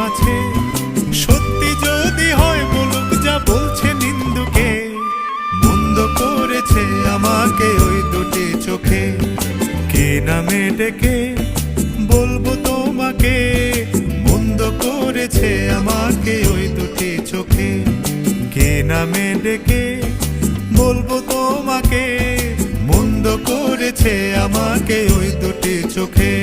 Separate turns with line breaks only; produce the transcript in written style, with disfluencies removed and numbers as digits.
আছে। সত্যি যদি হয় বলুক যা বলছে নিন্দুকে, মন্দ করেছে আমাকে ওই দুটি চোখে। কে নামে ডেকে বলবো তোমাকে, মন্দ করেছে আমাকে ওই দুটি চোখে। কে নামে ডেকে বলবো তোমাকে, মন্দ করেছে আমাকে ওই দুটি চোখে।